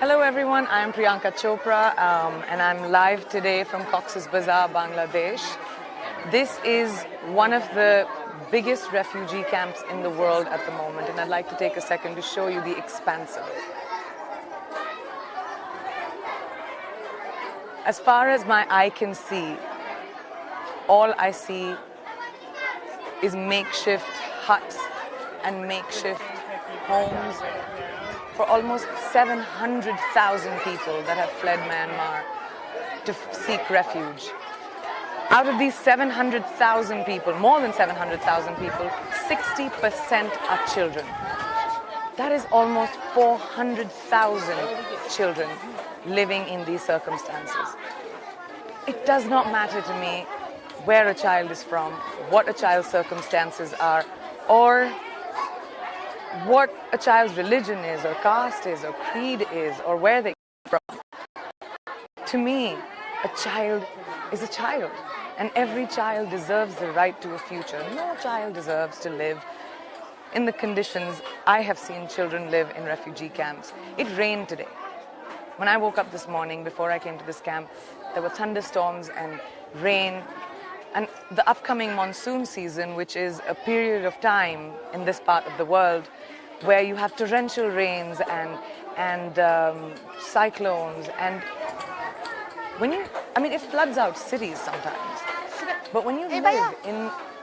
Hello everyone, I'm Priyanka Chopra and I'm live today from Cox's Bazar, Bangladesh. This is one of the biggest refugee camps in the world at the moment, and I'd like to take a second to show you the expanse of it. As far as my eye can see, all I see is makeshift huts and makeshift homes for almost 700,000 people that have fled Myanmar to seek refuge. Out of these 700,000 people, more than 700,000 people, 60% are children. That is almost 400,000 children living in these circumstances. It does not matter to me where a child is from, what a child's circumstances are, or what a child's religion is, or caste is, or creed is, or where they come from. To me, a child is a child, and every child deserves the right to a future. No child deserves to live in the conditions I have seen children live in refugee camps. It rained today. When I woke up this morning, before I came to this camp, there were thunderstorms and rain. And the upcoming monsoon season, which is a period of time in this part of the world where you have torrential rains and cyclones, and it floods out cities sometimes. But when you live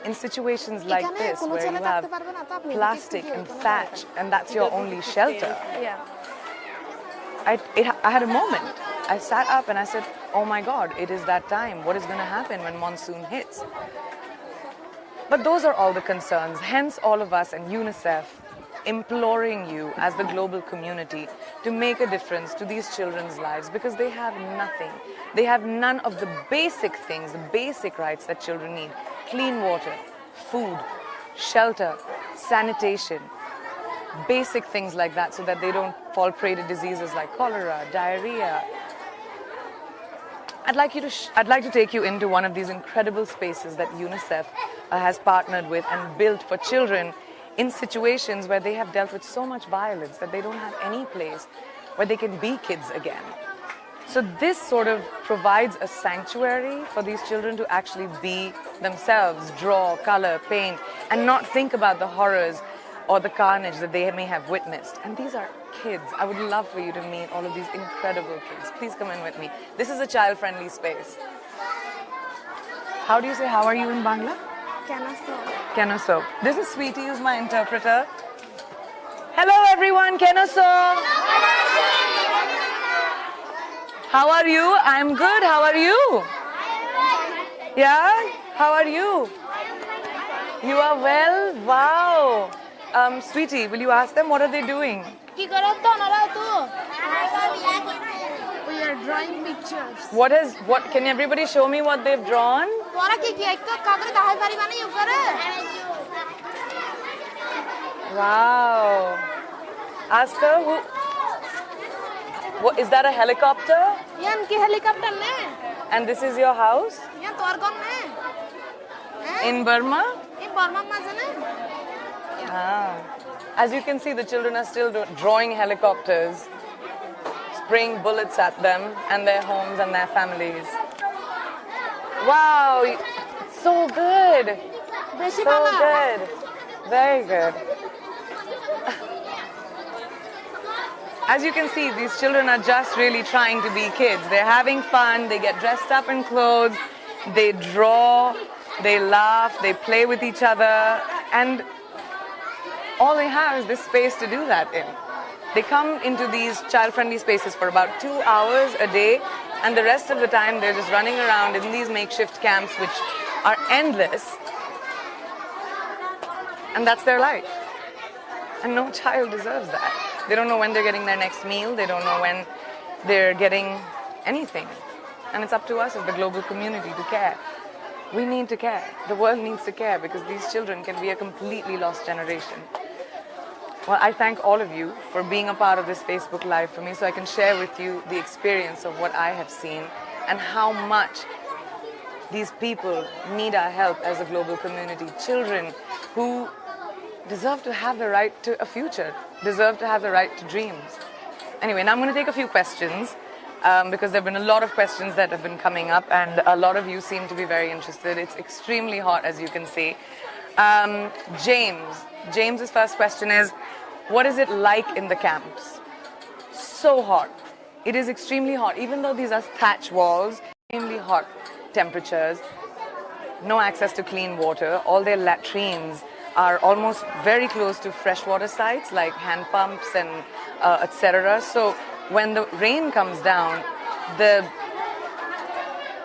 in situations like this, where you have plastic and thatch, and that's your only shelter, I had a moment. I sat up and I said, oh my God, it is that time. What is going to happen when monsoon hits? But those are all the concerns. Hence, all of us and UNICEF imploring you as the global community to make a difference to these children's lives, because they have nothing. They have none of the basic things, the basic rights that children need. Clean water, food, shelter, sanitation, basic things like that, so that they don't fall prey to diseases like cholera, diarrhea. I'd like to take you into one of these incredible spaces that UNICEF has partnered with and built for children in situations where they have dealt with so much violence that they don't have any place where they can be kids again. So this sort of provides a sanctuary for these children to actually be themselves, draw, color, paint, and not think about the horrors or the carnage that they may have witnessed. And these are kids. I would love for you to meet all of these incredible kids. Please come in with me. This is a child-friendly space. How do you say how are you in Bangla? Kenoso. This is Sweetie, who's my interpreter. Hello everyone, Kenoso. How are you? I'm good. How are you? Yeah? How are you? You are well? Wow. Sweetie, will you ask them what are they doing? We are drawing pictures. What can everybody show me what they've drawn? Wow. Ask her what is that, a helicopter? And this is your house? In Burma? As you can see, the children are still drawing helicopters, spraying bullets at them and their homes and their families. Wow, so good. So good. Very good. As you can see, these children are just really trying to be kids. They're having fun, they get dressed up in clothes, they draw, they laugh, they play with each other, and all they have is this space to do that in. They come into these child-friendly spaces for about 2 hours a day, and the rest of the time they're just running around in these makeshift camps, which are endless, and that's their life. And no child deserves that. They don't know when they're getting their next meal, they don't know when they're getting anything. And it's up to us as the global community to care. We need to care. The world needs to care, because these children can be a completely lost generation. Well, I thank all of you for being a part of this Facebook Live for me, so I can share with you the experience of what I have seen and how much these people need our help as a global community. Children who deserve to have the right to a future, deserve to have the right to dreams. Anyway, now I'm going to take a few questions because there have been a lot of questions that have been coming up, and a lot of you seem to be very interested. It's extremely hot, as you can see. James's first question is, what is it like in the camps? So hot. It is extremely hot. Even though these are thatch walls, extremely hot temperatures, no access to clean water. All their latrines are almost very close to freshwater sites like hand pumps and etc. So when the rain comes down, the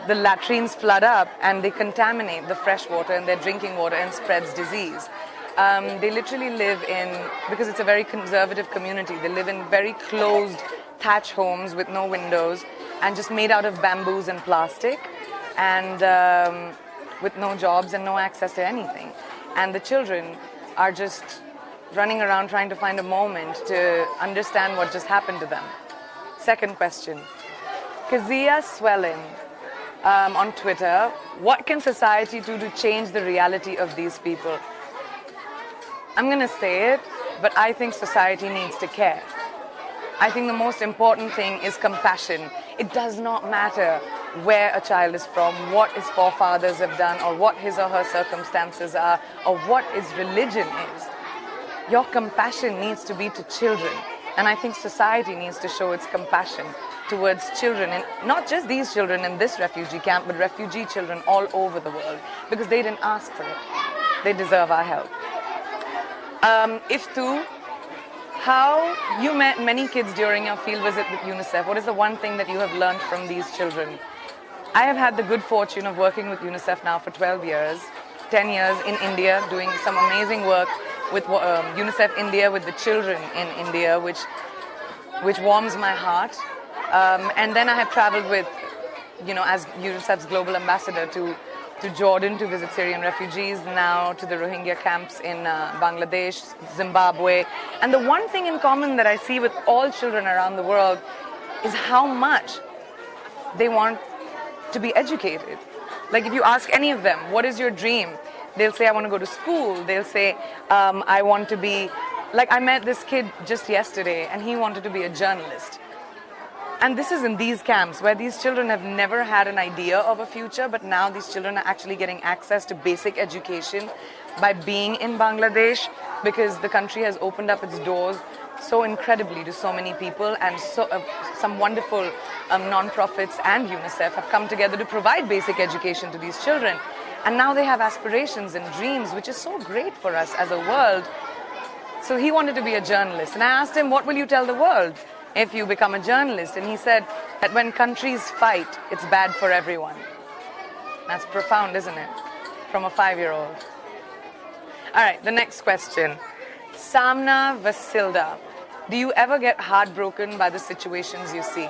latrines flood up and they contaminate the fresh water and their drinking water and spreads disease. They literally live in, because it's a very conservative community, they live in very closed thatch homes with no windows and just made out of bamboos and plastic, and with no jobs and no access to anything. And the children are just running around trying to find a moment to understand what just happened to them. Second question. Kazia Swellin on Twitter, what can society do to change the reality of these people? I'm going to say it, but I think society needs to care. I think the most important thing is compassion. It does not matter where a child is from, what his forefathers have done, or what his or her circumstances are, or what his religion is. Your compassion needs to be to children. And I think society needs to show its compassion towards children, and not just these children in this refugee camp, but refugee children all over the world, because they didn't ask for it. They deserve our help. Iftu, how you met many kids during your field visit with UNICEF. What is the one thing that you have learned from these children? I have had the good fortune of working with UNICEF now for 12 years, 10 years in India, doing some amazing work with UNICEF India, with the children in India, which warms my heart. And then I have traveled with, as UNICEF's global ambassador to Jordan to visit Syrian refugees, now to the Rohingya camps in Bangladesh, Zimbabwe. And the one thing in common that I see with all children around the world is how much they want to be educated. Like if you ask any of them, what is your dream? They'll say, I want to go to school. They'll say, I want to be, like I met this kid just yesterday and he wanted to be a journalist. And this is in these camps where these children have never had an idea of a future, but now these children are actually getting access to basic education by being in Bangladesh, because the country has opened up its doors so incredibly to so many people, and so some wonderful non-profits and UNICEF have come together to provide basic education to these children. And now they have aspirations and dreams, which is so great for us as a world. So he wanted to be a journalist. And I asked him, what will you tell the world if you become a journalist? And he said that when countries fight, it's bad for everyone. That's profound, isn't it? From a 5-year-old. All right, the next question. Samna Vasilda, do you ever get heartbroken by the situations you see?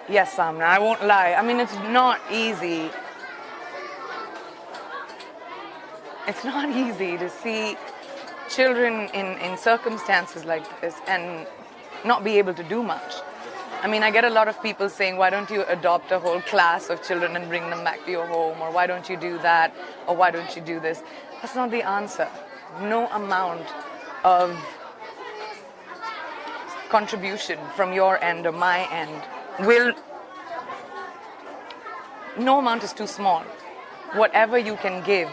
Yes, Samna, I won't lie. I mean, it's not easy. It's not easy to see children in circumstances like this and not be able to do much. I mean, I get a lot of people saying, why don't you adopt a whole class of children and bring them back to your home? Or why don't you do that? Or why don't you do this? That's not the answer. No amount of contribution from your end or my end no amount is too small. Whatever you can give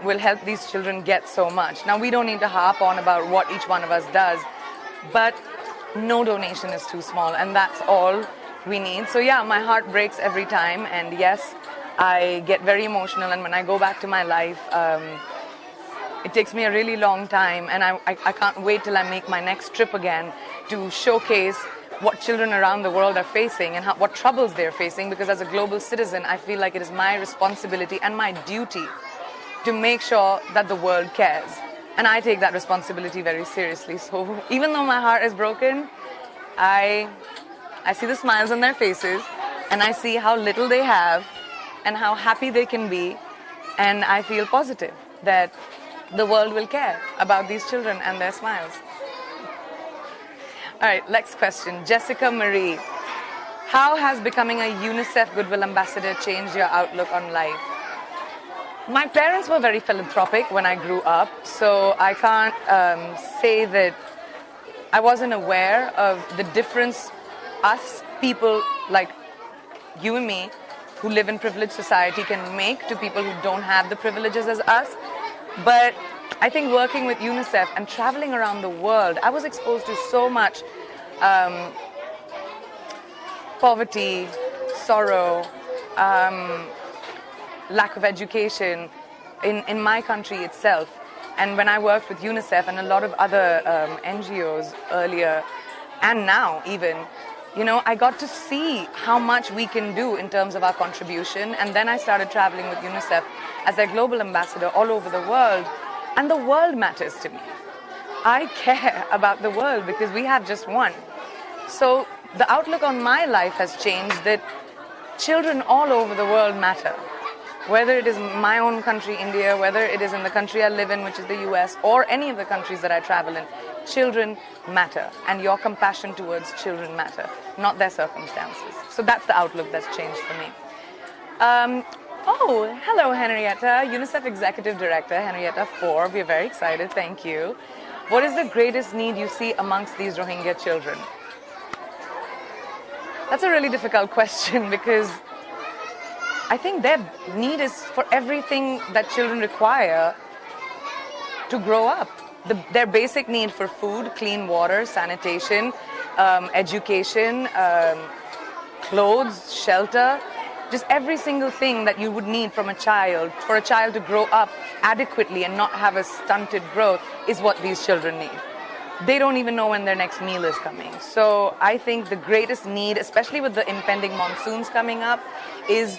will help these children get so much. Now, we don't need to harp on about what each one of us does, but no donation is too small, and that's all we need. So yeah, my heart breaks every time, and yes, I get very emotional, and when I go back to my life, it takes me a really long time, and I can't wait till I make my next trip again to showcase what children around the world are facing and what troubles they're facing, because as a global citizen, I feel like it is my responsibility and my duty to make sure that the world cares. And I take that responsibility very seriously. So even though my heart is broken, I see the smiles on their faces, and I see how little they have and how happy they can be, and I feel positive that the world will care about these children and their smiles. All right, next question. Jessica Marie. How has becoming a UNICEF Goodwill Ambassador changed your outlook on life? My parents were very philanthropic when I grew up, so I can't say that I wasn't aware of the difference us people like you and me who live in privileged society can make to people who don't have the privileges as us. But I think working with UNICEF and traveling around the world, I was exposed to so much poverty, sorrow, lack of education in my country itself. And when I worked with UNICEF and a lot of other NGOs earlier and now even, I got to see how much we can do in terms of our contribution. And then I started traveling with UNICEF as their global ambassador all over the world. And the world matters to me. I care about the world because we have just one. So the outlook on my life has changed that children all over the world matter. Whether it is my own country, India, whether it is in the country I live in, which is the US, or any of the countries that I travel in, children matter. And your compassion towards children matter, not their circumstances. So that's the outlook that's changed for me. Hello, Henrietta, UNICEF Executive Director, Henrietta 4. We're very excited, thank you. What is the greatest need you see amongst these Rohingya children? That's a really difficult question because I think their need is for everything that children require to grow up. Their basic need for food, clean water, sanitation, education, clothes, shelter, just every single thing that you would need from a child, for a child to grow up adequately and not have a stunted growth is what these children need. They don't even know when their next meal is coming. So I think the greatest need, especially with the impending monsoons coming up, is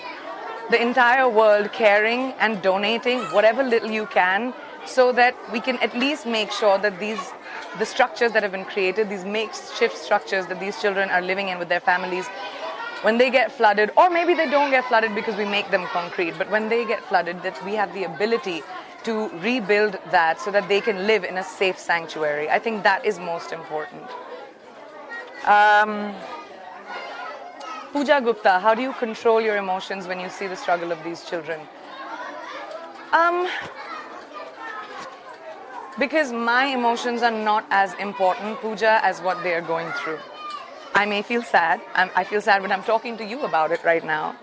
the entire world caring and donating whatever little you can so that we can at least make sure that the structures that have been created, these makeshift structures that these children are living in with their families, when they get flooded, or maybe they don't get flooded because we make them concrete, but when they get flooded, that we have the ability to rebuild that so that they can live in a safe sanctuary. I think that is most important. Pooja Gupta, how do you control your emotions when you see the struggle of these children? Because my emotions are not as important, Pooja, as what they are going through. I may feel sad. I feel sad when I'm talking to you about it right now.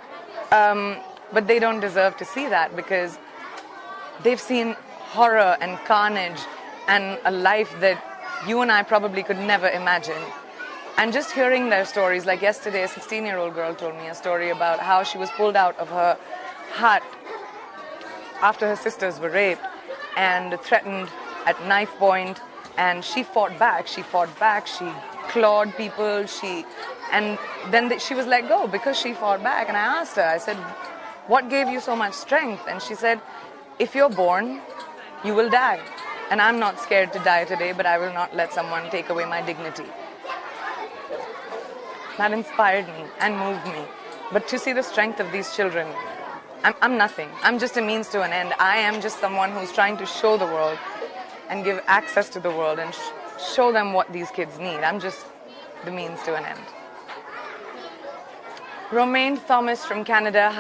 But they don't deserve to see that because they've seen horror and carnage and a life that you and I probably could never imagine. And just hearing their stories, like yesterday, a 16-year-old girl told me a story about how she was pulled out of her hut after her sisters were raped and threatened at knife point, and she fought back, she clawed people, and then she was let go because she fought back. And I asked her, I said, what gave you so much strength? And she said, if you're born, you will die. And I'm not scared to die today, but I will not let someone take away my dignity. That inspired me and moved me. But to see the strength of these children, I'm nothing. I'm just a means to an end. I am just someone who's trying to show the world and give access to the world and show them what these kids need. I'm just the means to an end. Romaine Thomas from Canada,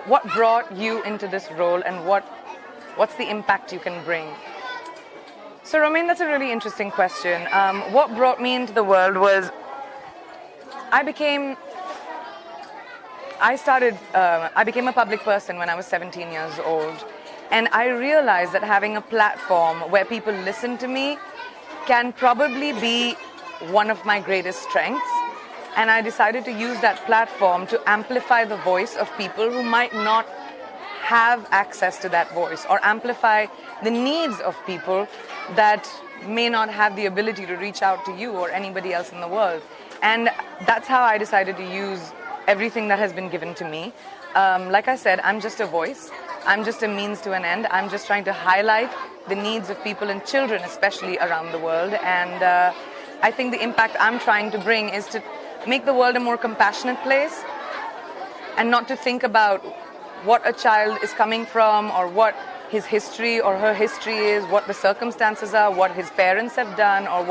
what brought you into this role and what's the impact you can bring? So Romaine, that's a really interesting question. What brought me into the world was I became a public person when I was 17 years old, and I realized that having a platform where people listen to me can probably be one of my greatest strengths, and I decided to use that platform to amplify the voice of people who might not have access to that voice, or amplify the needs of people that may not have the ability to reach out to you or anybody else in the world. And that's how I decided to use everything that has been given to me. Like I said, I'm just a voice. I'm just a means to an end. I'm just trying to highlight the needs of people and children, especially around the world. And I think the impact I'm trying to bring is to make the world a more compassionate place and not to think about what a child is coming from or what his history or her history is, what the circumstances are, what his parents have done, or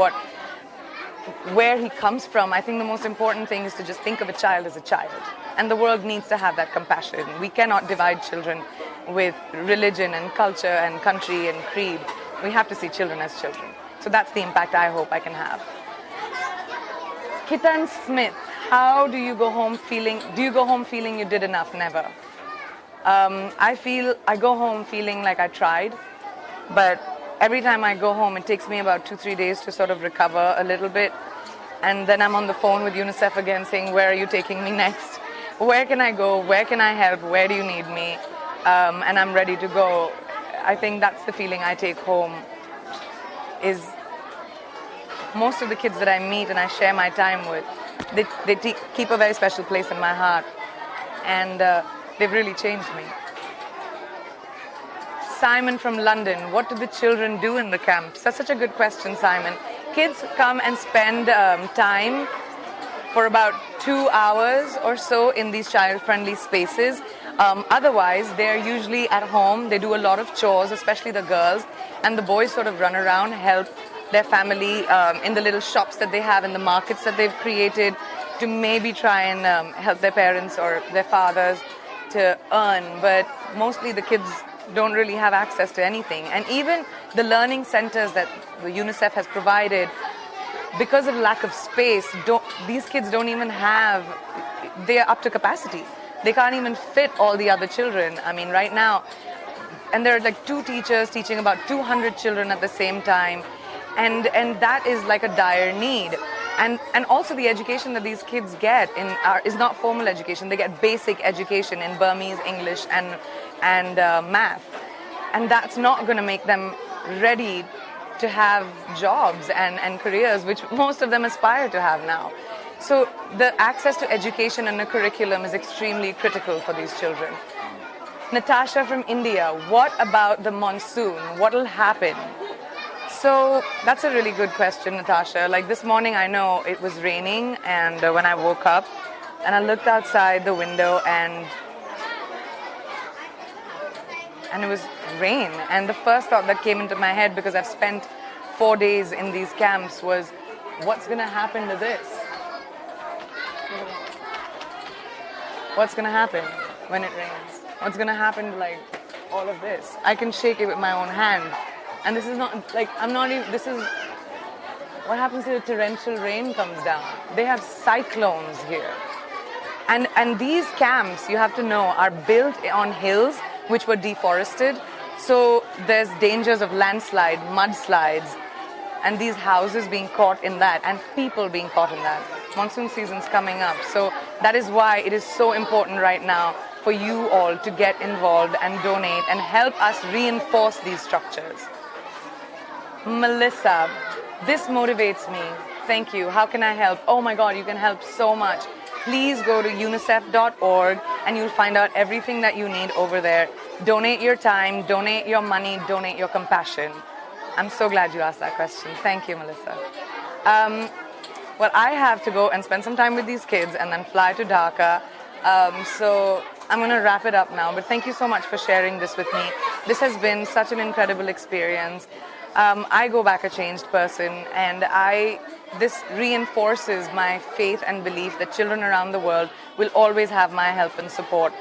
where he comes from. I think the most important thing is to just think of a child as a child. And the world needs to have that compassion. We cannot divide children with religion and culture and country and creed. We have to see children as children. So that's the impact I hope I can have. Kitan Smith, how do you go home feeling? Do you go home feeling you did enough? Never. I go home feeling like I tried, but every time I go home, it takes me about 2-3 days to sort of recover a little bit. And then I'm on the phone with UNICEF again saying, where are you taking me next? Where can I go? Where can I help? Where do you need me? And I'm ready to go. I think that's the feeling I take home, is most of the kids that I meet and I share my time with, they keep a very special place in my heart. And they've really changed me. Simon from London, what do the children do in the camps? That's such a good question, Simon. Kids come and spend time for about 2 hours or so in these child-friendly spaces. Otherwise, they're usually at home. They do a lot of chores, especially the girls, and the boys sort of run around, help their family in the little shops that they have, in the markets that they've created, to maybe try and help their parents or their fathers to earn. But mostly the kids don't really have access to anything. And even the learning centers that the UNICEF has provided, because of lack of space, these kids don't even have, they're up to capacity. They can't even fit all the other children. I mean, right now, and there are like 2 teachers teaching about 200 children at the same time. And that is like a dire need. And also the education that these kids get is not formal education. They get basic education in Burmese, English, and math. And that's not going to make them ready to have jobs and careers, which most of them aspire to have now. So the access to education and a curriculum is extremely critical for these children. Natasha from India, what about the monsoon? What will happen? So that's a really good question, Natasha. Like this morning, I know it was raining, and when I woke up and I looked outside the window and it was rain. And the first thought that came into my head, because I've spent 4 days in these camps, was what's going to happen to this? What's going to happen when it rains? What's going to happen to like all of this? I can shake it with my own hand. And this is not like, I'm not even, this is what happens if torrential rain comes down. They have cyclones here. And these camps, you have to know, are built on hills which were deforested. So there's dangers of landslide, mudslides, and these houses being caught in that, and people being caught in that. Monsoon season's coming up. So that is why it is so important right now for you all to get involved and donate and help us reinforce these structures. Melissa, this motivates me. Thank you. How can I help? Oh my God, you can help so much. Please go to unicef.org and you'll find out everything that you need over there. Donate your time, donate your money, donate your compassion. I'm so glad you asked that question. Thank you, Melissa. Well, I have to go and spend some time with these kids and then fly to Dhaka. So I'm going to wrap it up now. But thank you so much for sharing this with me. This has been such an incredible experience. I go back a changed person, and this reinforces my faith and belief that children around the world will always have my help and support.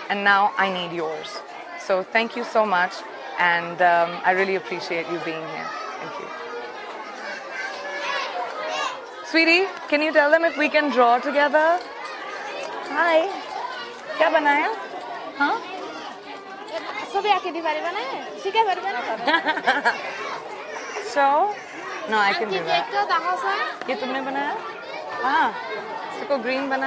And now I need yours. So thank you so much, and I really appreciate you being here. Thank you. Sweetie, can you tell them if we can draw together? Hi. क्या बनाया? हाँ? सब आके दीवारी बनाए? ठीक है बनाए? So, no, I can do that. ये तुमने बनाया? हाँ, इसको green बनाया?